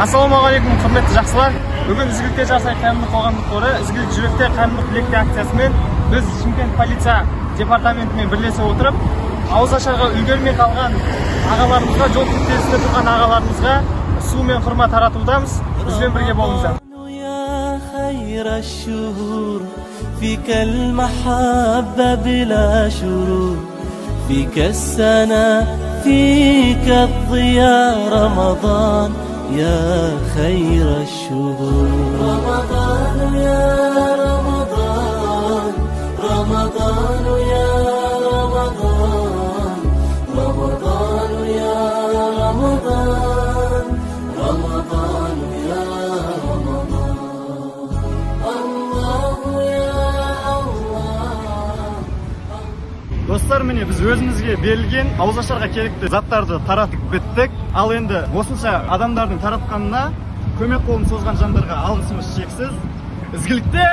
Ассалаумағалейкум, құрметті жақсылар. Бүгін ізгілікте жасай қайырымдылық қоғамдық қоры ізгілік жүректе қайырымдылық білекте акциясымен біз Шымкент полиция департаментімен бірлесе отырып, ауызашарға үлгермей қалған ағаларымызға, жол кептелісінде тұрған ағаларымызға су мен құрма таратудамыз. Бізбен бірге болыңыздар. فيك المحبة بلا شرور فيك السنة فيك الضياء رمضان يا خير الشهور رمضان يا رمضان رمضان يا رمضان رمضان يا رمضان رمضان يا رمضان Достар, міне біз өзімізге берілген ауызашарға керекті заттарды таратып біттік. Ал енді осынша адамдардың таратқанына көмек қолын созған жандарға алғысымыз шексіз. Ізгілікте